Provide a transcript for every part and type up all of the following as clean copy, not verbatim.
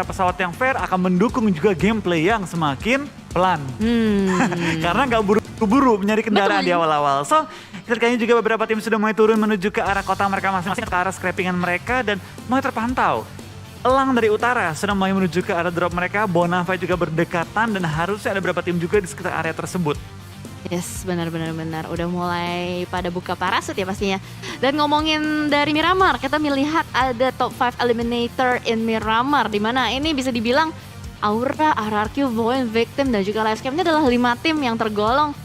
pesawat yang fair akan mendukung juga gameplay yang semakin pelan. Karena nggak buru-buru mencari kendaraan di awal-awal. So, kayaknya juga beberapa tim sudah mulai turun menuju ke arah kota mereka masing-masing, ke arah scrappingan mereka dan mulai terpantau. Elang dari utara sudah mulai menuju ke arah drop mereka, Bonafide juga berdekatan dan harusnya ada beberapa tim juga di sekitar area tersebut. Yes, benar. Udah mulai pada buka parasut ya pastinya. Dan ngomongin dari Miramar, kita melihat ada top 5 eliminator in Miramar. Dimana ini bisa dibilang Aura, RRQ, Void, Victim, dan juga Livescape ini adalah 5 tim yang tergolong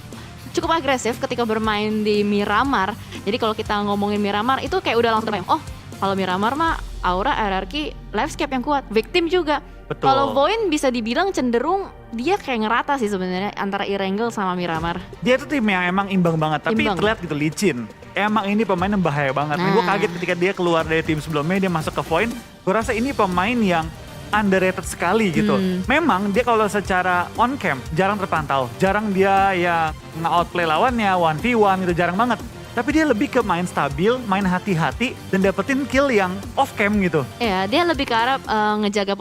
cukup agresif ketika bermain di Miramar. Jadi kalau kita ngomongin Miramar itu kayak udah langsung terbayang, oh kalau Miramar mah Aura, RRQ, Livescape yang kuat, Victim juga. Betul. Kalau Void bisa dibilang cenderung dia kayak ngerata sih sebenarnya antara Erangel sama Miramar. Dia tuh tim yang emang imbang banget, tapi terlihat gitu licin. Emang ini pemain yang bahaya banget. Gue kaget ketika dia keluar dari tim sebelumnya, dia masuk ke Void. Gue rasa ini pemain yang underrated sekali gitu. Memang dia kalau secara on cam jarang terpantau. Jarang dia ya nge-outplay lawannya, 1v1 gitu, jarang banget. Tapi dia lebih ke main stabil, main hati-hati, dan dapetin kill yang off cam gitu. Iya, dia lebih ke arah ngejaga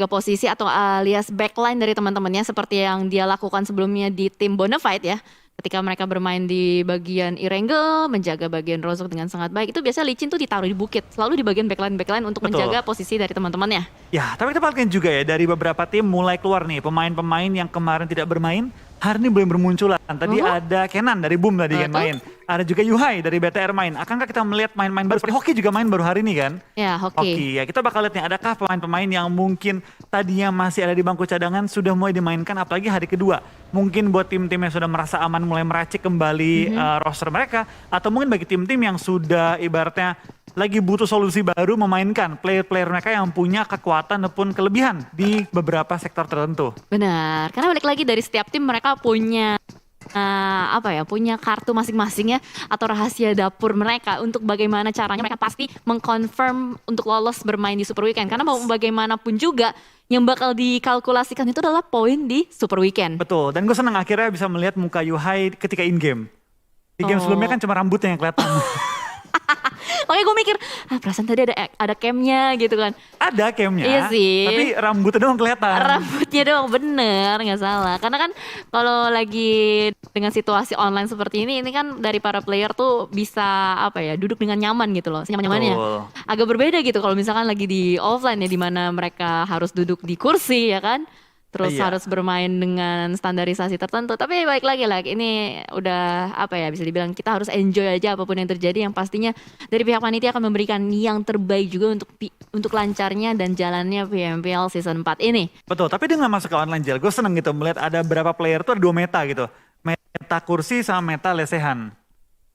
posisi atau alias backline dari teman-temannya seperti yang dia lakukan sebelumnya di tim Bonafide ya. Ketika mereka bermain di bagian Erangel, menjaga bagian Rozok dengan sangat baik. Itu biasanya licin tuh ditaruh di bukit, selalu di bagian backline untuk menjaga posisi dari teman-temannya. Ya, tapi kita perhatikan juga ya, dari beberapa tim mulai keluar nih pemain-pemain yang kemarin tidak bermain, hari ini belum bermunculan. Tadi ada Kenan dari Boom tadi kan main. Ada juga Yuhai dari BTR main. Akankah kita melihat main-main baru? Seperti Hoki juga main baru hari ini kan? Ya, Hoki. Ya, kita bakal lihat nih, adakah pemain-pemain yang mungkin tadinya masih ada di bangku cadangan sudah mulai dimainkan apalagi hari kedua. Mungkin buat tim-tim yang sudah merasa aman mulai meracik kembali roster mereka. Atau mungkin bagi tim-tim yang sudah ibaratnya lagi butuh solusi baru memainkan player-player mereka yang punya kekuatan ataupun kelebihan di beberapa sektor tertentu. Benar, karena balik lagi dari setiap tim mereka punya punya kartu masing-masing ya, atau rahasia dapur mereka untuk bagaimana caranya mereka pasti mengkonfirm untuk lolos bermain di Super Weekend. Karena mau bagaimanapun juga yang bakal dikalkulasikan itu adalah poin di Super Weekend. Betul, dan gue senang akhirnya bisa melihat muka Yuhai ketika in-game. Di game sebelumnya kan cuma rambutnya yang kelihatan. Makanya gue mikir, perasaan tadi ada camnya gitu kan. Ada camnya, iya sih. tapi rambutnya doang kelihatan. Rambutnya doang, bener, gak salah. Karena kan kalau lagi dengan situasi online seperti ini kan dari para player tuh bisa duduk dengan nyaman gitu loh, senyaman-nyamannya. Agak berbeda gitu kalau misalkan lagi di offline ya, dimana mereka harus duduk di kursi ya kan. Terus harus bermain dengan standarisasi tertentu. Tapi balik lagi ini udah bisa dibilang kita harus enjoy aja apapun yang terjadi. Yang pastinya dari pihak panitia akan memberikan yang terbaik juga untuk lancarnya dan jalannya PMPL Season 4 ini. Betul, tapi dia gak masuk ke online Jel. Gue seneng gitu melihat ada beberapa player tuh ada 2 meta gitu. Meta kursi sama meta lesehan.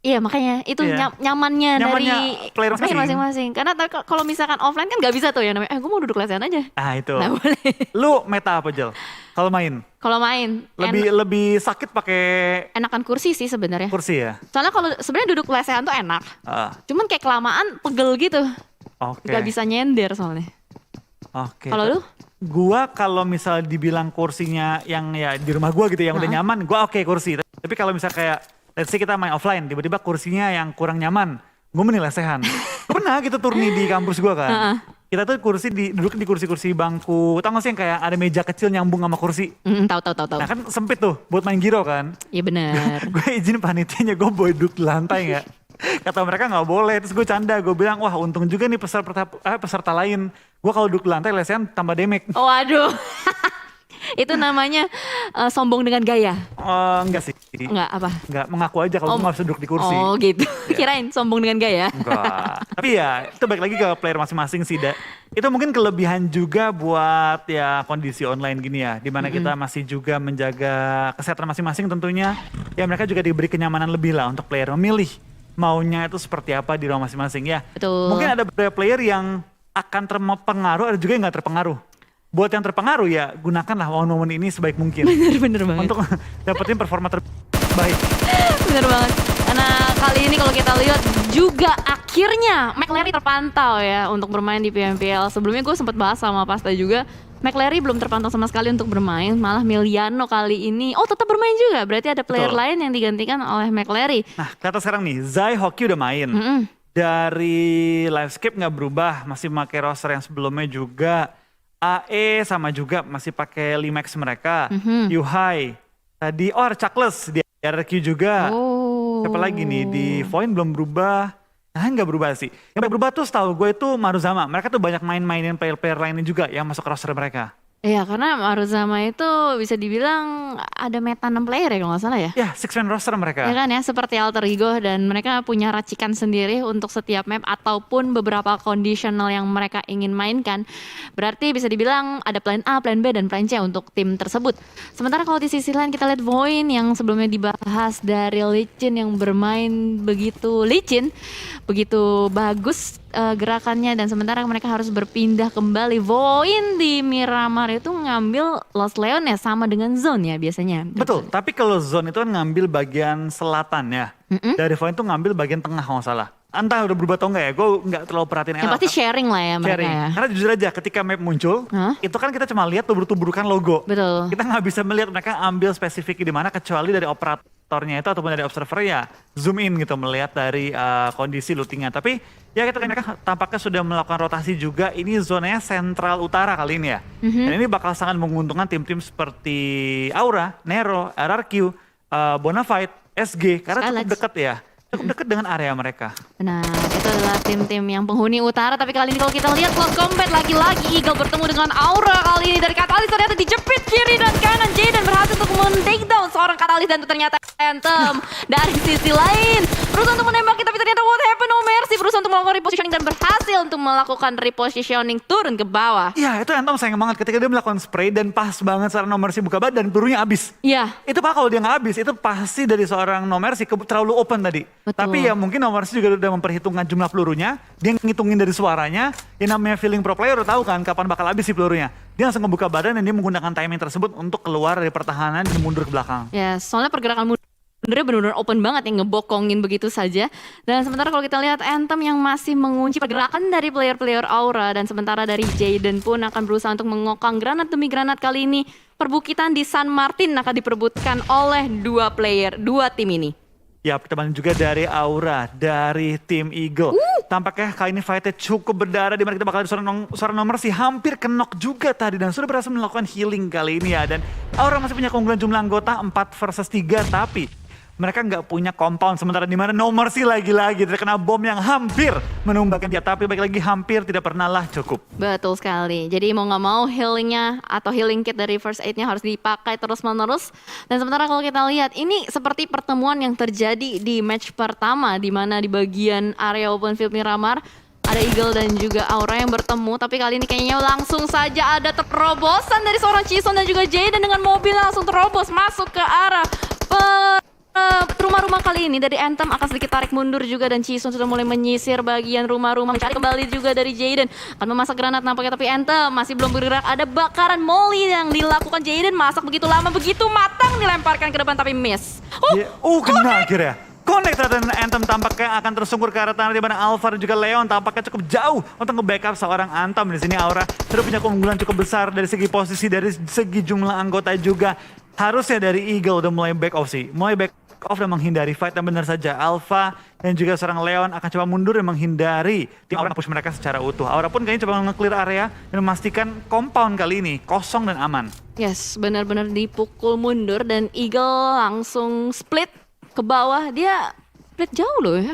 Iya, makanya itu nyamannya dari player masing-masing. Karena kalau misalkan offline kan gak bisa tuh yang namanya, gue mau duduk lesehan aja. Itu. Nah, boleh. Lu meta apa Jel? Kalau main? Kalau main lebih sakit pakai enakan kursi sih sebenarnya. Kursi ya. Soalnya kalau sebenarnya duduk lesehan tuh enak. Cuman kayak kelamaan pegel gitu. Gak bisa nyender soalnya. Kalau lu? Gua kalau misal dibilang kursinya yang ya di rumah gua gitu yang udah nyaman, gua kursi. Tapi kalau misal kayak let's say kita main offline, tiba-tiba kursinya yang kurang nyaman, gue mending lesehan. Pernah gitu turni di kampus gue kan. Kita tuh duduk di kursi-kursi bangku, tau gak sih yang kayak ada meja kecil nyambung sama kursi. Tahu. Nah kan sempit tuh buat main giro kan. Iya benar. Gue izin panitianya, gue boleh duduk di lantai gak? Kata mereka gak boleh, terus gue canda, gue bilang wah untung juga nih peserta lain. Gue kalau duduk di lantai lesehan tambah damage. Oh aduh. Itu namanya sombong dengan gaya. Enggak sih. Enggak apa? Enggak, mengaku aja kalau gue gak bisa duduk di kursi. Oh gitu. Kirain sombong dengan gaya. Enggak. Tapi ya itu balik lagi ke player masing-masing sih. Itu mungkin kelebihan juga buat ya kondisi online gini ya. Dimana kita masih juga menjaga kesehatan masing-masing tentunya. Ya mereka juga diberi kenyamanan lebih lah untuk player memilih maunya itu seperti apa di ruang masing-masing ya. Betul. Mungkin ada beberapa player yang akan terpengaruh, ada juga yang gak terpengaruh. Buat yang terpengaruh ya gunakanlah momen-momen ini sebaik mungkin. Bener banget. Untuk dapetin performa terbaik. Bener banget. Karena kali ini kalau kita lihat juga akhirnya McLary terpantau ya untuk bermain di PMPL. Sebelumnya gue sempat bahas sama Pasta juga. McLary belum terpantau sama sekali untuk bermain. Malah Miliano kali ini tetap bermain juga. Berarti ada player lain yang digantikan oleh McLary. Nah kata sekarang nih, Zai Hoki udah main. Dari Livescape gak berubah. Masih pakai roster yang sebelumnya juga. AE sama juga masih pakai Limax mereka. Mhm. Yuhai. Tadi, Chuckless di RRQ juga. Oh. Siapa lagi nih, di Void belum berubah. Nah, nggak berubah sih. Yang berubah tuh setahu gue itu Maruzama. Mereka tuh banyak main-mainin player-player lainnya juga yang masuk roster mereka. Iya, karena Maruzama itu bisa dibilang ada meta 6 player ya kalau nggak salah ya. Ya, six man roster mereka. Ya kan ya, seperti Alter Ego, dan mereka punya racikan sendiri untuk setiap map ataupun beberapa conditional yang mereka ingin mainkan. Berarti bisa dibilang ada plan A, plan B, dan plan C untuk tim tersebut. Sementara kalau di sisi lain kita lihat Void yang sebelumnya dibahas dari Licin yang bermain begitu licin, begitu bagus gerakannya, dan sementara mereka harus berpindah kembali. Void di Miramar itu ngambil Lost Leon ya, sama dengan Zone ya biasanya. Betul, tapi kalau Zone itu kan ngambil bagian selatan ya. Dari Void itu ngambil bagian tengah kalau nggak salah. Entah udah berubah atau enggak ya, gue nggak terlalu perhatiin. Yang pasti sharing lah ya mereka Sharing. ya. Karena jujur aja ketika map muncul, itu kan kita cuma lihat tubur-tuburkan logo. Betul. Kita nggak bisa melihat mereka ambil spesifik di mana kecuali dari operatornya itu ataupun dari observer ya zoom in gitu melihat dari kondisi lootingnya. Tapi ya kita mereka tampaknya sudah melakukan rotasi juga. Ini zonanya sentral utara kali ini ya. Dan ini bakal sangat menguntungkan tim-tim seperti Aura, Nero, RRQ, Bonafide, SG karena cukup dekat ya. Cukup dekat dengan area mereka. Benar, itu adalah tim-tim yang penghuni utara. Tapi kali ini kalau kita lihat close combat, lagi-lagi Eagle bertemu dengan Aura kali ini. Dari Katalis ternyata dijepit kiri dan kanan. Jaden berhasil untuk men-take down seorang Katalis, dan itu ternyata Anthem. Dari sisi lain berusaha untuk menembak, tapi ternyata what happened, No Mercy berusaha untuk melakukan repositioning dan berhasil untuk melakukan repositioning turun ke bawah. Iya, itu Anthem sayang banget ketika dia melakukan spray dan pas banget seorang No Mercy buka badan, pelurunya habis. Iya. Itu Pak, kalau dia nggak habis, itu pasti dari seorang No Mercy terlalu open tadi. Betul. Tapi ya mungkin No Mercy juga udah memperhitungkan jumlah pelurunya, dia ngitungin dari suaranya, yang namanya feeling pro player udah tahu kan kapan bakal habis si pelurunya. Dia langsung ngebuka badan dan dia menggunakan timing tersebut untuk keluar dari pertahanan dan mundur ke belakang. Ya, soalnya pergerakan mundurnya benar-benar open banget yang ngebokongin begitu saja. Dan sementara kalau kita lihat Anthem yang masih mengunci pergerakan dari player-player Aura, dan sementara dari Jaden pun akan berusaha untuk mengokang granat demi granat. Kali ini perbukitan di San Martin akan diperebutkan oleh dua tim ini. Ya, kita banding juga dari Aura, dari tim Eagle. Tampaknya kali ini fightnya cukup berdarah, di mana kita bakal ada seorang No Mercy hampir kenok juga tadi dan sudah berhasil melakukan healing kali ini ya. Dan Aura masih punya keunggulan jumlah anggota 4 versus 3, tapi mereka nggak punya compound, sementara di mana No Mercy lagi-lagi terkena bom yang hampir menumbangkan dia, tapi balik lagi hampir tidak pernah lah cukup. Betul sekali. Jadi mau nggak mau healingnya atau healing kit dari first aid-nya harus dipakai terus-menerus. Dan sementara kalau kita lihat ini seperti pertemuan yang terjadi di match pertama, di mana di bagian area open field Miramar ada Eagle dan juga Aura yang bertemu, tapi kali ini kayaknya langsung saja ada terobosan dari seorang Chison dan juga Jaden dengan mobil langsung terobos masuk ke arah rumah-rumah. Kali ini dari Anthem akan sedikit tarik mundur juga, dan Chison sudah mulai menyisir bagian rumah-rumah, mencari kembali juga dari Jaden, akan memasak granat nampaknya, tapi Anthem masih belum bergerak. Ada bakaran molly yang dilakukan Jaden, masak begitu lama, begitu matang, dilemparkan ke depan tapi miss. Kena akhirnya. Connect, dan Anthem tampaknya akan tersungkur ke arah tanah, di mana Alpha dan juga Leon tampaknya cukup jauh untuk nge-backup seorang Anthem. Di sini Aura sudah punya keunggulan cukup besar dari segi posisi, dari segi jumlah anggota juga. Harusnya dari Eagle udah mulai back off sih, mulai back off dan menghindari fight, dan benar saja Alpha dan juga seorang Leon akan coba mundur dan menghindari tim Aura push mereka secara utuh. Aura pun kayaknya coba nge-clear area dan memastikan compound kali ini kosong dan aman. Yes, benar-benar dipukul mundur, dan Eagle langsung split ke bawah. Dia split jauh loh ya.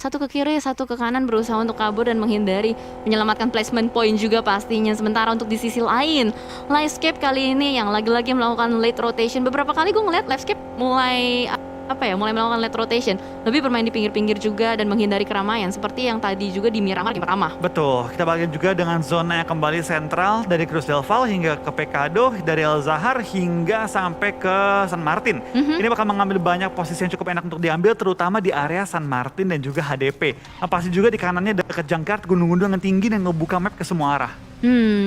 Satu ke kiri, satu ke kanan, berusaha untuk kabur dan menghindari, menyelamatkan placement point juga pastinya. Sementara untuk di sisi lain, Livescape kali ini yang lagi-lagi melakukan late rotation. Beberapa kali gue ngeliat Livescape mulai mulai melakukan late rotation, lebih bermain di pinggir-pinggir juga dan menghindari keramaian seperti yang tadi juga di Miramar game pertama. Betul, kita balik juga dengan zona yang kembali sentral dari Cruz del Val hingga ke Pecado, dari El Zahar hingga sampai ke San Martin. Ini bakal mengambil banyak posisi yang cukup enak untuk diambil, terutama di area San Martin dan juga HDP. Nah, pasti juga di kanannya dekat Jangkar, gunung-gunung yang tinggi dan ngebuka map ke semua arah.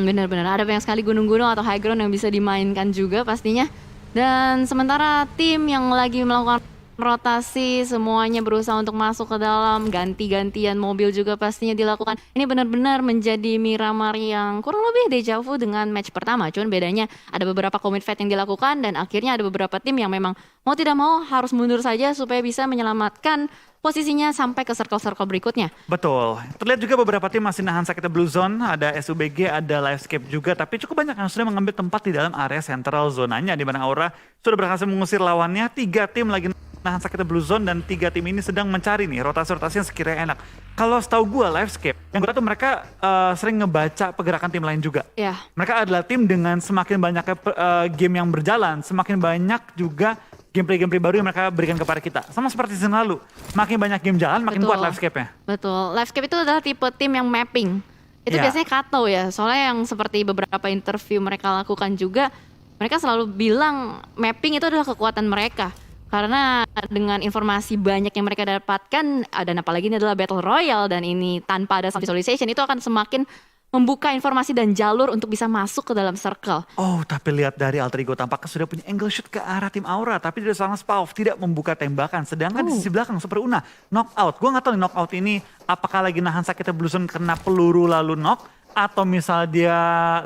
Benar-benar ada banyak sekali gunung-gunung atau high ground yang bisa dimainkan juga pastinya. Dan sementara tim yang lagi melakukan rotasi, semuanya berusaha untuk masuk ke dalam, ganti-gantian mobil juga pastinya dilakukan. Ini benar-benar menjadi Miramar yang kurang lebih deja vu dengan match pertama. Cuman bedanya ada beberapa commit fight yang dilakukan dan akhirnya ada beberapa tim yang memang mau tidak mau harus mundur saja supaya bisa menyelamatkan posisinya sampai ke circle-circle berikutnya. Betul. Terlihat juga beberapa tim masih nahan sakitnya Blue Zone, ada SUBG, ada Livescape juga, tapi cukup banyak yang sudah mengambil tempat di dalam area central zonanya, di mana Aura sudah berhasil mengusir lawannya. 3 tim lagi nahan sakitnya Blue Zone dan 3 tim ini sedang mencari nih rotasi-rotasi yang sekiranya enak. Kalau setahu gue Livescape, yang gue tahu tuh mereka sering ngebaca pergerakan tim lain juga. Ya. Mereka adalah tim dengan semakin banyaknya game yang berjalan, semakin banyak juga gameplay-gameplay baru yang mereka berikan kepada kita. Sama seperti season lalu, makin banyak game jalan, makin kuat Livescape-nya. Betul, Livescape itu adalah tipe tim yang mapping. Itu biasanya Kato ya, soalnya yang seperti beberapa interview mereka lakukan juga, mereka selalu bilang mapping itu adalah kekuatan mereka. Karena dengan informasi banyak yang mereka dapatkan, dan apalagi ini adalah Battle Royale dan ini tanpa ada sound visualization, itu akan semakin membuka informasi dan jalur untuk bisa masuk ke dalam circle. Oh, tapi lihat dari Alter Ego tampaknya sudah punya angle shoot ke arah tim Aura, tapi dari seorang Spav tidak membuka tembakan. Sedangkan di sisi belakang Super Una knockout. Gue nggak tahu nih knockout ini apakah lagi nahan sakitnya Blue Zone kena peluru lalu knock, atau misal dia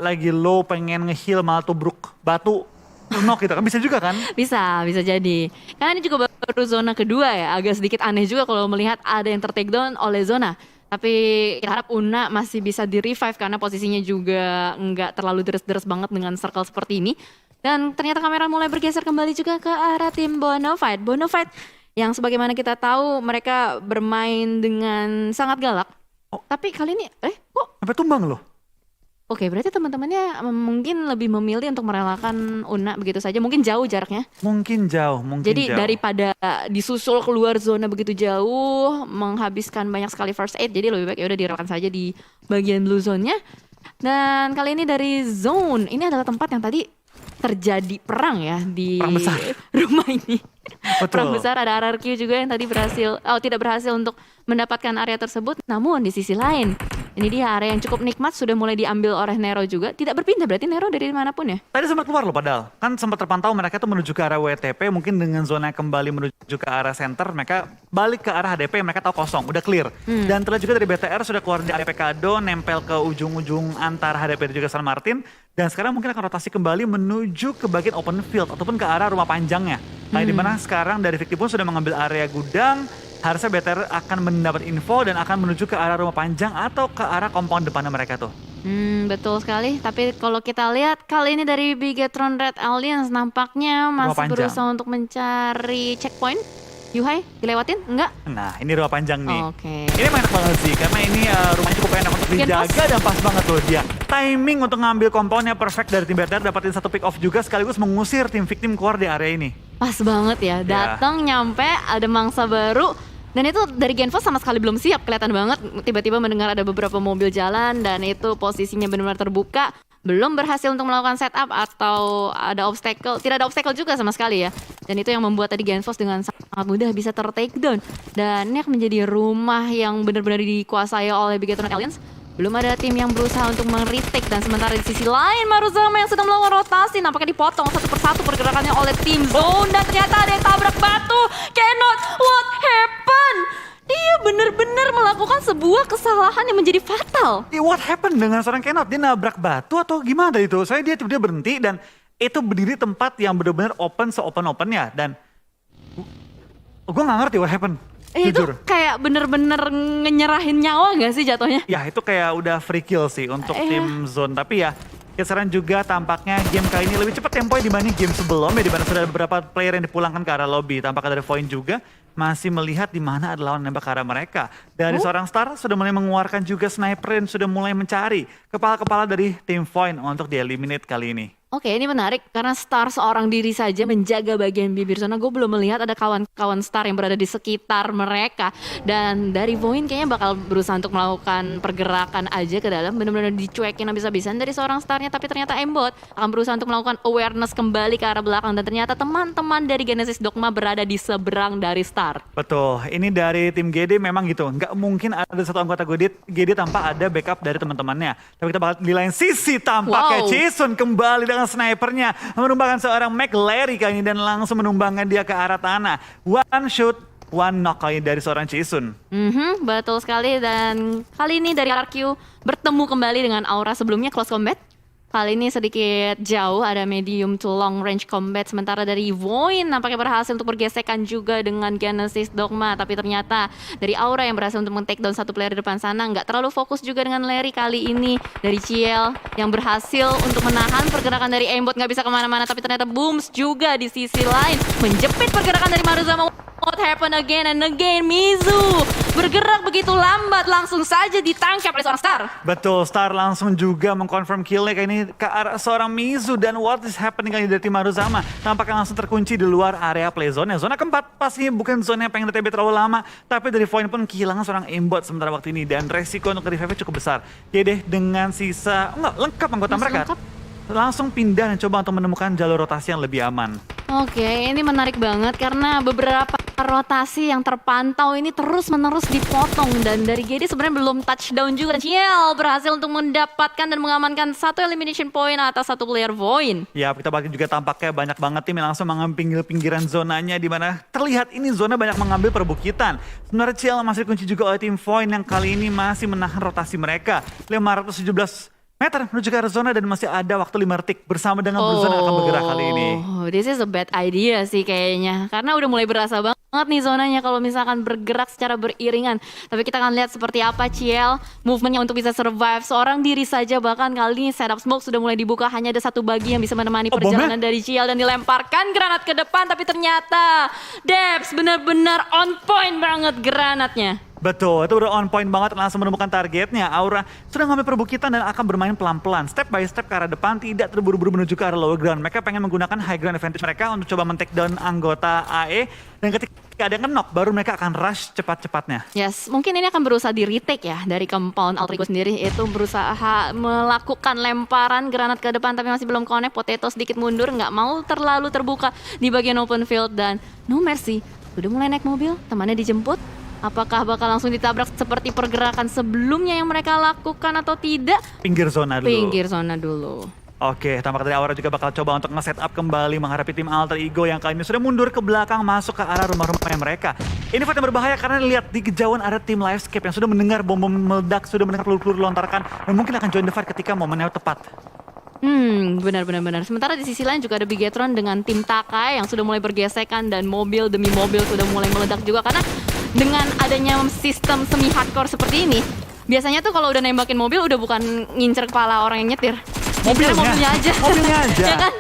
lagi low pengen nge-heal malah tubruk batu knock gitu kan, bisa juga kan? Bisa jadi. Karena ini juga baru zona kedua ya, agak sedikit aneh juga kalau melihat ada yang ter-takedown oleh zona. Tapi kita harap Una masih bisa di-revive karena posisinya juga nggak terlalu deres-deres banget dengan circle seperti ini. Dan ternyata kamera mulai bergeser kembali juga ke arah tim Bonafide. Bonafide yang sebagaimana kita tahu mereka bermain dengan sangat galak. Tapi kali ini, kok? Sampai tumbang loh. Oke, berarti teman-temannya mungkin lebih memilih untuk merelakan Una begitu saja. Mungkin jauh jaraknya. Mungkin jauh. Jadi daripada disusul keluar zona begitu jauh, menghabiskan banyak sekali first aid, jadi lebih baik ya udah direlakan saja di bagian blue zone-nya. Dan kali ini dari zone, ini adalah tempat yang tadi terjadi perang ya di rumah ini. Betul. Perang besar, ada RRQ juga yang tadi tidak berhasil untuk mendapatkan area tersebut. Namun di sisi lain, ini dia area yang cukup nikmat sudah mulai diambil oleh Nero juga. Tidak berpindah berarti Nero dari manapun ya? Tadi sempat keluar loh padahal. Kan sempat terpantau mereka tuh menuju ke arah WTP. Mungkin dengan zona kembali menuju ke arah center. Mereka balik ke arah HDP, mereka tahu kosong, udah clear. Dan terlihat juga dari BTR sudah keluar dari area Pekado, nempel ke ujung-ujung antara HDP dan juga San Martin. Dan sekarang mungkin akan rotasi kembali menuju ke bagian open field ataupun ke arah rumah panjangnya. Nah, di mana sekarang dari Victi pun sudah mengambil area gudang. Harusnya BTR akan mendapat info dan akan menuju ke arah rumah panjang atau ke arah compound depannya mereka tuh. Betul sekali. Tapi kalau kita lihat kali ini dari Bigetron Red Alliance nampaknya masih berusaha untuk mencari checkpoint. Yuhai, dilewatin? Enggak? Nah, ini rumah panjang nih. Oke. Ini enak banget sih, karena ini rumahnya cukup enak untuk dijaga dan pas banget loh dia. Timing untuk ngambil compoundnya perfect dari tim BTR, dapatin satu pick off juga sekaligus mengusir tim victim keluar di area ini. Pas banget ya, datang nyampe ada mangsa baru. Dan itu dari Genfos sama sekali belum siap, kelihatan banget. Tiba-tiba mendengar ada beberapa mobil jalan dan itu posisinya benar-benar terbuka. Belum berhasil untuk melakukan setup atau ada obstacle. Tidak ada obstacle juga sama sekali ya. Dan itu yang membuat tadi Genfos dengan sangat mudah bisa ter-takedown. Dan ini akan menjadi rumah yang benar-benar dikuasai oleh Bigetron Alliance. Belum ada tim yang berusaha untuk men-retake. Dan sementara di sisi lain Maruzama yang sedang melakukan rotasi. Nampaknya dipotong satu persatu pergerakannya oleh tim Zone. Dan ternyata ada yang tabrak batu. Cannot, what happened? Dia benar-benar melakukan sebuah kesalahan yang menjadi fatal. What happened dengan seorang Kenot? Dia nabrak batu atau gimana itu? Saya dia tiba-tiba berhenti dan itu berdiri tempat yang benar-benar open se-open-opennya. Dan gue gak ngerti what happened. Itu kayak bener-bener nyerahin nyawa gak sih jatuhnya? Ya itu kayak udah free kill sih untuk tim Zone. Tapi ya kisaran juga tampaknya game kali ini lebih cepat temponya dibanding game sebelumnya. Di mana sudah ada beberapa player yang dipulangkan ke arah lobby. Tampaknya dari Void juga masih melihat di mana ada lawan nembak ke arah mereka. Dari seorang Star sudah mulai mengeluarkan juga sniper dan sudah mulai mencari kepala-kepala dari tim Void untuk di-eliminate kali ini. Oke, ini menarik karena Star seorang diri saja menjaga bagian bibir zona. Gue belum melihat ada kawan-kawan Star yang berada di sekitar mereka. Dan dari Void kayaknya bakal berusaha untuk melakukan pergerakan aja ke dalam. Benar-benar dicuekin habis-habisan dari seorang Starnya. Tapi ternyata Aimbot akan berusaha untuk melakukan awareness kembali ke arah belakang. Dan ternyata teman-teman dari Genesis Dogma berada di seberang dari Star. Betul, ini dari tim GD memang gitu. Nggak mungkin ada satu anggota GD tanpa ada backup dari teman-temannya. Tapi kita bakal di lain sisi tampaknya Jason kembali dengan kehilangan snipernya, menumbangkan seorang McLary kali ini dan langsung menumbangkan dia ke arah tanah. One shot, one knock kali ini dari seorang Jason. Betul sekali, dan kali ini dari RQ bertemu kembali dengan aura sebelumnya close combat. Kali ini sedikit jauh, ada medium to long range combat. Sementara dari Void nampaknya berhasil untuk bergesekan juga dengan Genesis Dogma. Tapi ternyata dari Aura yang berhasil untuk men-take down satu player di depan sana, nggak terlalu fokus juga dengan Larry kali ini. Dari Ciel yang berhasil untuk menahan pergerakan dari Aimbot, nggak bisa kemana-mana. Tapi ternyata Booms juga di sisi lain menjepit pergerakan dari Maruzama. What happened again and again? Mizu bergerak begitu lambat, langsung saja ditangkap oleh seorang Star. Betul, Star langsung juga mengkonfirm killnya kali ini ke arah seorang Mizu. Dan what is happening kali ini dari tim Maruzama, tampaknya langsung terkunci di luar area play zone. Zona keempat pastinya bukan zona yang pengen TB terlalu lama, tapi dari Void pun kehilangan seorang aimbot sementara waktu ini. Dan resiko untuk revive cukup besar. Ya deh, dengan sisa lengkap anggota Masih mereka, lengkap? langsung pindah dan coba untuk menemukan jalur rotasi yang lebih aman. Oke, ini menarik banget karena beberapa rotasi yang terpantau ini terus-menerus dipotong, dan dari GD sebenarnya belum touchdown juga. Ciel berhasil untuk mendapatkan dan mengamankan satu elimination point atas satu player Void. Ya, kita balik juga tampaknya banyak banget tim yang langsung mengambil pinggiran zonanya, di mana terlihat ini zona banyak mengambil perbukitan. Sebenarnya Ciel masih dikunci juga oleh tim Void yang kali ini masih menahan rotasi mereka. 517 meter menuju ke arah zona dan masih ada waktu 5 detik bersama dengan Blue Zone yang akan bergerak kali ini. This is a bad idea sih kayaknya, karena udah mulai berasa banget nih zonanya kalau misalkan bergerak secara beriringan. Tapi kita akan lihat seperti apa Ciel movementnya untuk bisa survive seorang diri saja. Bahkan kali ini setup smoke sudah mulai dibuka, hanya ada satu bagi yang bisa menemani perjalanan dari Ciel, dan dilemparkan granat ke depan. Tapi ternyata Debs benar-benar on point banget granatnya. Betul, itu udah on point banget, langsung menemukan targetnya. Aura sudah ngambil perbukitan dan akan bermain pelan-pelan, step by step ke arah depan, tidak terburu-buru menuju ke arah lower ground. Mereka pengen menggunakan high ground advantage mereka untuk coba men-take down anggota AE, dan ketika ada yang knock baru mereka akan rush cepat-cepatnya. Yes, mungkin ini akan berusaha di retake ya dari compound Alter Ego sendiri. Itu berusaha melakukan lemparan granat ke depan tapi masih belum connect. Potato sedikit mundur, nggak mau terlalu terbuka di bagian open field, dan no mercy. Udah mulai naik mobil, temannya dijemput. Apakah bakal langsung ditabrak seperti pergerakan sebelumnya yang mereka lakukan atau tidak? Pinggir zona dulu. Pinggir zona dulu. Oke, tampak dari Aura juga bakal coba untuk nge-setup kembali menghadapi tim Alter Ego yang kali ini sudah mundur ke belakang masuk ke arah rumah-rumahnya mereka. Ini fight yang berbahaya karena lihat di kejauhan ada tim Livescape yang sudah mendengar bom-bom meledak, sudah mendengar peluru-peluru dilontarkan, dan mungkin akan join the fight ketika momennya tepat. Benar. Sementara di sisi lain juga ada Bigetron dengan tim Takai yang sudah mulai bergesekan, dan mobil demi mobil sudah mulai meledak juga. Karena dengan adanya sistem semi hardcore seperti ini, biasanya tuh kalau udah nembakin mobil udah bukan ngincer kepala orang yang nyetir, mobilnya aja. Ya kan?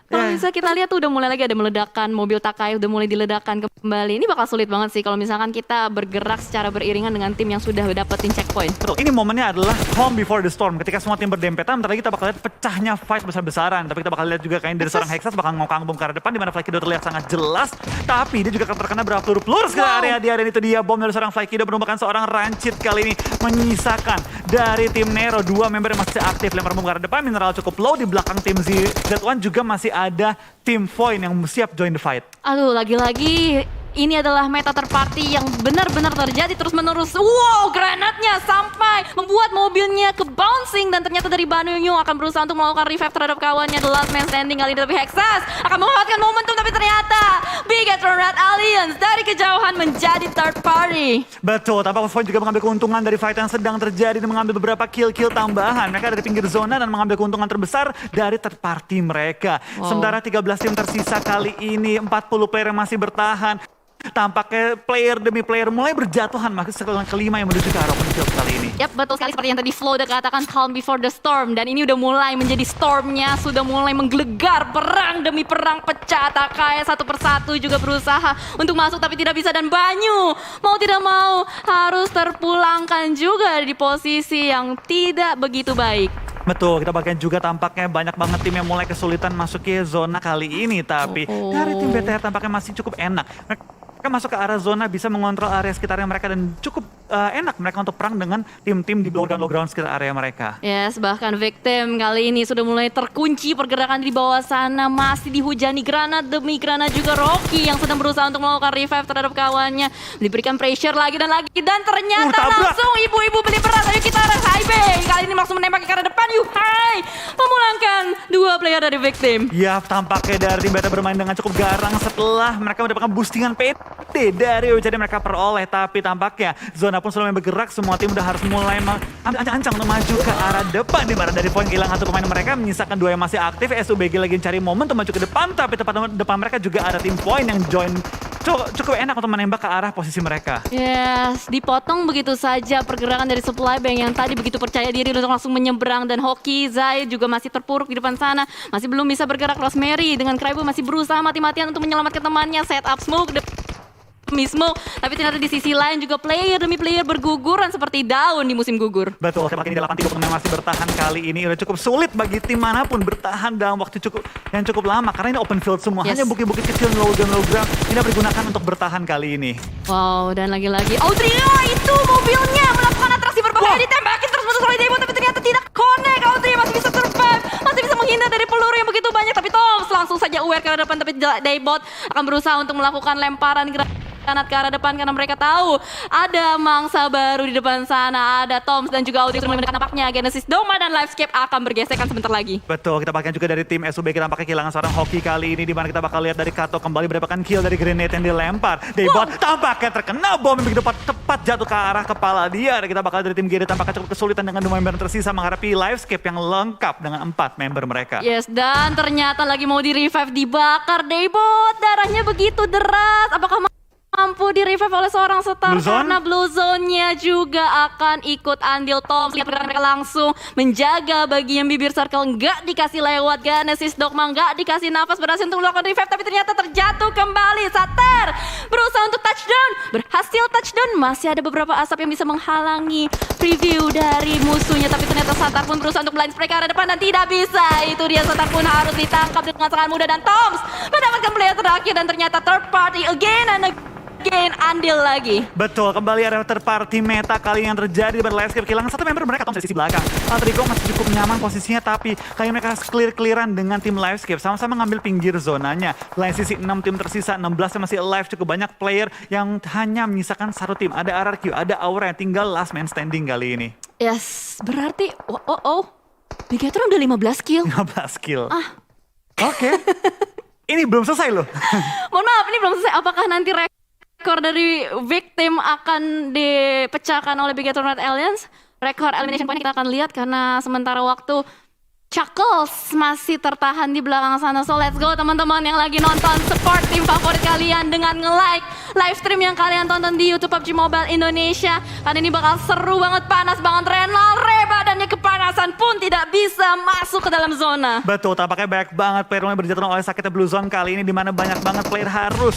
Kalau misalnya kita lihat tuh udah mulai lagi ada meledakan, mobil Takai udah mulai diledakkan kembali. Ini bakal sulit banget sih kalau misalkan kita bergerak secara beriringan dengan tim yang sudah dapetin checkpoint. Betul, ini momennya adalah calm before the storm. Ketika semua tim berdempetan, bentar lagi kita bakal lihat pecahnya fight besar-besaran. Tapi kita bakal lihat juga kayaknya dari seorang Hexas bakal ngokang bom ke arah depan, di mana Flykido terlihat sangat jelas. Tapi dia juga akan terkena berapa peluru ke area dia, dan itu dia bom dari seorang Flykido merupakan seorang Rancid kali ini menyisakan dari tim Nero. Dua member yang masih aktif lempar bom ke arah depan, mineral cukup low di belakang tim Z1 juga masih ada tim Void yang siap join the fight. Aduh, lagi-lagi ini adalah meta terparty yang benar-benar terjadi terus-menerus. Wow, granatnya sampai membuat mobilnya ke bouncing, dan ternyata dari Banyuwangi akan berusaha untuk melakukan revive terhadap kawannya. The last man standing kali ini, tapi Hexas akan memanfaatkan momentum, tapi ternyata Bigetron Red Alliance dari kejauhan menjadi third party. Betul, tampak Void juga mengambil keuntungan dari fight yang sedang terjadi dan mengambil beberapa kill-kill tambahan. Mereka dari pinggir zona dan mengambil keuntungan terbesar dari third party mereka. Sementara 13 tim tersisa kali ini, 40 player yang masih bertahan. Tampaknya player demi player mulai berjatuhan, masuk ke kelima yang menuju ke arah open field kali ini. Yap, betul sekali seperti yang tadi Flo udah katakan, calm before the storm. Dan ini udah mulai menjadi stormnya, sudah mulai menggelegar perang demi perang, pecah Takai satu persatu juga berusaha untuk masuk tapi tidak bisa. Dan Banyu mau tidak mau harus terpulangkan juga di posisi yang tidak begitu baik. Betul, kita bagian juga tampaknya banyak banget tim yang mulai kesulitan masuk ke zona kali ini. Tapi dari tim BTR tampaknya masih cukup enak. Mereka masuk ke arah zona, bisa mengontrol area sekitarnya mereka, dan cukup enak mereka untuk perang dengan tim-tim di low ground sekitar area mereka. Yes, bahkan Victim kali ini sudah mulai terkunci pergerakan di bawah sana, masih dihujani granat demi granat juga. Rocky yang sedang berusaha untuk melakukan revive terhadap kawannya, diberikan pressure lagi dan lagi, dan ternyata langsung ibu-ibu beli beras. Ayo kita arah high bay, kali ini langsung menembak ke arah depan. Yuhai memulangkan dua player dari Victim. Ya, tampaknya dari tim Beta bermain dengan cukup garang setelah mereka mendapatkan boostingan PT dari UCD mereka peroleh. Tapi tampaknya zona pun sudah bergerak, semua tim udah harus mulai ancang-ancang untuk maju ke arah depan. Di mana dari poin kehilangan satu pemain mereka, menyisakan 2 yang masih aktif. SUBG lagi cari momen untuk maju ke depan, tapi tepat depan mereka juga ada tim poin yang join. Cukup enak untuk menembak ke arah posisi mereka. Yes, dipotong begitu saja pergerakan dari Supply Bank yang tadi begitu percaya diri untuk langsung menyeberang. Dan Hoki, Zai juga masih terpuruk di depan sana. Masih belum bisa bergerak. Rosemary dengan Kraibu masih berusaha mati-matian untuk menyelamatkan temannya. Set up smoke demi smoke. Tapi ternyata di sisi lain juga player demi player berguguran seperti daun di musim gugur. Betul, seperti ini 8-3 pemain masih bertahan kali ini. Udah cukup sulit bagi tim manapun bertahan dalam waktu yang cukup lama. Karena ini open field semua. Yes. Hanya bukit-bukit kecil, low ground. Ini digunakan untuk bertahan kali ini. Wow, dan lagi-lagi Audrey, itu mobilnya melakukan atraksi berbahaya, ditembakin terus-menerus oleh Demo, tapi ternyata tidak connect. Audrey masih bisa survive, masih bisa menghindar dari peluru yang begitu banyak, tapi Toms langsung saja aware ke arah depan, tapi Daybot akan berusaha untuk melakukan lemparan granat ke arah depan karena mereka tahu ada mangsa baru di depan sana. Ada Toms dan juga Audrey sudah mendekat, nampaknya Genesis Doma dan Livescape akan bergesekan sebentar lagi. Betul, kita bahkan juga dari tim SUBG tampaknya kehilangan seorang Hoki kali ini, di mana kita bakal lihat dari Kato kembali mendapatkan kill dari grenade yang dilempar. Daybot tampaknya terkena bom yang begitu tepat jatuh ke arah kepala dia. Dan kita bakal dari tim GD tampaknya cukup kesulitan dengan 2 member tersisa menghadapi Livescape yang lengkap dengan 4 member mereka. Yes, dan ternyata lagi mau di-revive, dibakar Daybot. Darahnya begitu deras. Apakah mampu di-revive oleh seorang star? Karena Blue Zone-nya juga akan ikut andil. Tom lihat pergerakan mereka langsung menjaga bagian bibir circle, nggak dikasih lewat. Genesis Dogma nggak dikasih nafas, berhasil untuk melakukan revive, tapi ternyata terjatuh kembali. Sater berusaha untuk touchdown, berhasil touchdown. Masih ada beberapa asap yang bisa menghalangi preview dari musuhnya, tapi ternyata Satar pun berusaha untuk blind spray ke arah depan dan tidak bisa. Itu dia, Satar pun harus ditangkap dengan sangat mudah, dan Toms mendapatkan player terakhir, dan ternyata third party again andil lagi. Betul, kembali ada third party meta kali yang terjadi di Livescape. Kehilangan satu member mereka, Tom dari sisi belakang. Patrico masih cukup nyaman posisinya, tapi kali mereka clear-clearan dengan tim Livescape. Sama-sama ngambil pinggir zonanya. Lain sisi 6 tim tersisa, 16 yang masih alive. Cukup banyak player yang hanya menyisakan satu tim. Ada RRQ, ada Aura yang tinggal last man standing kali ini. Yes, berarti Bigetron udah 15 kill. 15 kill. Oke. Ini belum selesai loh. Mohon maaf, ini belum selesai. Apakah nanti rekor dari Victim akan dipecahkan oleh Bigetron Red Alliance? Rekor elimination point kita akan lihat, karena sementara waktu Chuckles masih tertahan di belakang sana. So let's go teman-teman yang lagi nonton, support tim favorit kalian dengan nge-like live stream yang kalian tonton di YouTube PUBG Mobile Indonesia. Karena ini bakal seru banget, panas banget. Renal badannya kepanasan pun tidak bisa masuk ke dalam zona. Betul, tampaknya banyak banget player mulai berjatuhan oleh sakitnya Blue Zone kali ini, dimana banyak banget player harus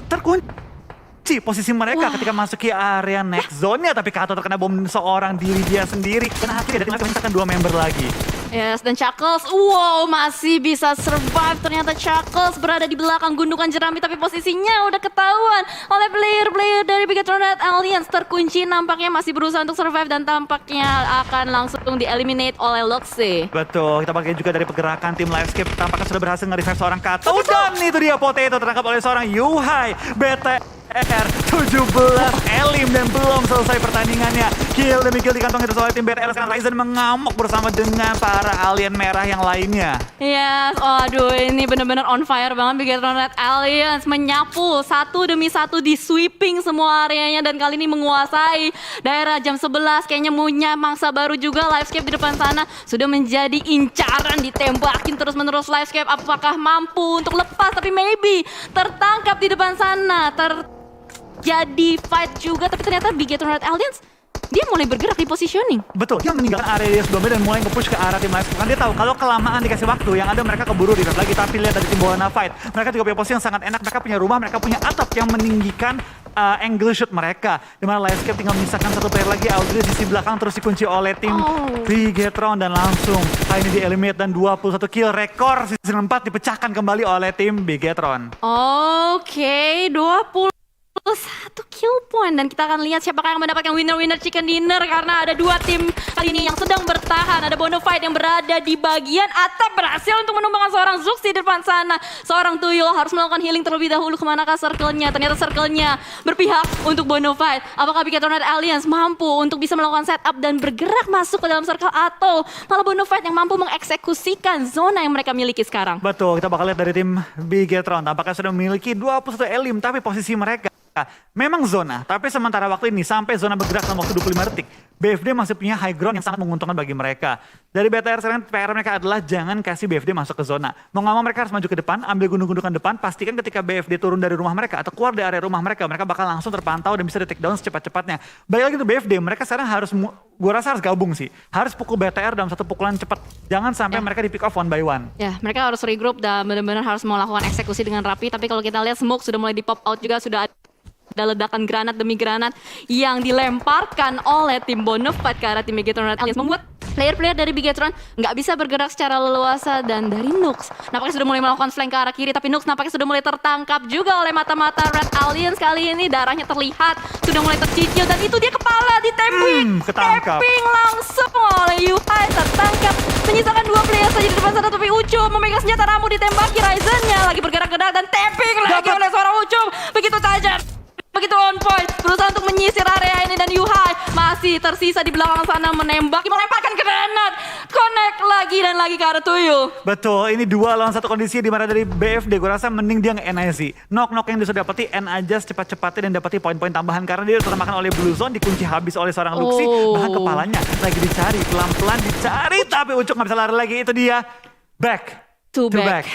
terkunci posisi mereka ketika masuki area next zone-nya. Tapi Kato terkena bom seorang diri dia sendiri, dan akhirnya dari menyisakan 2 member lagi. Yes, dan Chuckles, wow, masih bisa survive. Ternyata Chuckles berada di belakang gundukan jerami, tapi posisinya udah ketahuan oleh player-player dari Bigetron Red Alliance. Terkunci, nampaknya masih berusaha untuk survive, dan tampaknya akan langsung di-eliminate oleh Loxe. Betul, kita pakai juga dari pergerakan tim Livescape. Tampaknya sudah berhasil nge-revive seorang Kato. Dan itu dia Potato tertangkap oleh seorang Yuhai. BTR 17 elim, dan belum selesai pertandingannya. Kill demi kill dikantongi oleh tim BTR. Sekarang Ryzen mengamuk bersama dengan para alien merah yang lainnya. Yes, aduh, ini benar-benar on fire banget. Bigetron Red Alliance menyapu satu demi satu, di sweeping semua areanya, dan kali ini menguasai daerah jam 11. Kayaknya punya mangsa baru juga. Livescape di depan sana sudah menjadi incaran, ditembakin terus-menerus. Livescape apakah mampu untuk lepas, tapi maybe tertangkap di depan sana. Jadi fight juga, tapi ternyata Bigetron Red Alliance dia mulai bergerak di positioning. Betul, dia meninggalkan area dia sebelumnya dan mulai nge-push ke arah tim Livescape. Kan dia tahu kalau kelamaan dikasih waktu, yang ada mereka keburu di lagi. Tapi lihat dari tim Buana Fight, mereka juga punya posisi yang sangat enak. Mereka punya rumah, mereka punya atap yang meninggikan angle shoot mereka. Dimana Livescape tinggal menyisakan satu player lagi, Audrey di sisi belakang terus dikunci oleh tim Bigetron, dan langsung kali ini di-eliminate, dan 21 kill, rekor season 4 dipecahkan kembali oleh tim Bigetron. Oke, 21 satu kill point, dan kita akan lihat siapakah yang mendapatkan winner chicken dinner karena ada dua tim kali ini yang sedang bertahan. Ada Bonafide yang berada di bagian atap berhasil untuk menumbangkan seorang Zux di depan sana. Seorang Tuyul harus melakukan healing terlebih dahulu. Kemanakah circle-nya? Ternyata circle-nya berpihak untuk Bonafide. Apakah Bigetronite Alliance mampu untuk bisa melakukan setup dan bergerak masuk ke dalam circle, atau malah Bonafide yang mampu mengeksekusikan zona yang mereka miliki sekarang? Betul, kita bakal lihat dari tim Bigetron. Apakah sudah memiliki 21 elim, tapi posisi mereka memang zona. Tapi sementara waktu ini sampai zona bergerak dalam waktu 25 detik, BFD masih punya high ground yang sangat menguntungkan bagi mereka. Dari BTR sekarang PR mereka adalah jangan kasih BFD masuk ke zona. Mau gak mau mereka harus maju ke depan, ambil gunung-gundukan depan, pastikan ketika BFD turun dari rumah mereka atau keluar dari area rumah mereka, mereka bakal langsung terpantau dan bisa di take down secepat-cepatnya. Balik lagi ke BFD, mereka sekarang harus, gue rasa harus gabung sih. Harus pukul BTR dalam satu pukulan cepat. Jangan sampai mereka di pick off one by one. Ya, mereka harus regroup dan benar-benar harus melakukan eksekusi dengan rapi. Tapi kalau kita lihat smoke sudah mulai di pop out juga, sudah ada ledakan granat demi granat yang dilemparkan oleh tim Bonafide ke arah tim Bigetronite Alliance, membuat player-player dari Bigetron nggak bisa bergerak secara leluasa. Dan dari Nux nampaknya sudah mulai melakukan flank ke arah kiri, tapi Nux nampaknya sudah mulai tertangkap juga oleh mata-mata Red Alliance. Kali ini darahnya terlihat sudah mulai tercicil, dan itu dia kepala ditembing. Tapping langsung oleh Yuhai, tertangkap. Menyisakan dua player saja di depan sana, tapi Ucup memegang senjata ramu, ditembaki Ryzen-nya lagi bergerak-gerak dan tapping lagi oleh seorang Ucup. Begitu tajam, begitu on point, berusaha untuk menyisir area ini, dan Yuhai masih tersisa di belakang sana menembak, melemparkan granat, connect lagi dan lagi ke arah Tuyul. Betul, ini 2 lawan 1 kondisi di mana dari BFD gue rasa mending dia nge-end aja sih. Knock-knock yang dia sudah dapati, end aja secepat-cepatnya dan dapati poin-poin tambahan karena dia termakan oleh Blue Zone, dikunci habis oleh seorang Luxi, bahkan kepalanya lagi dicari, pelan-pelan dicari, tapi Ucup nggak bisa lari lagi. Itu dia back to back.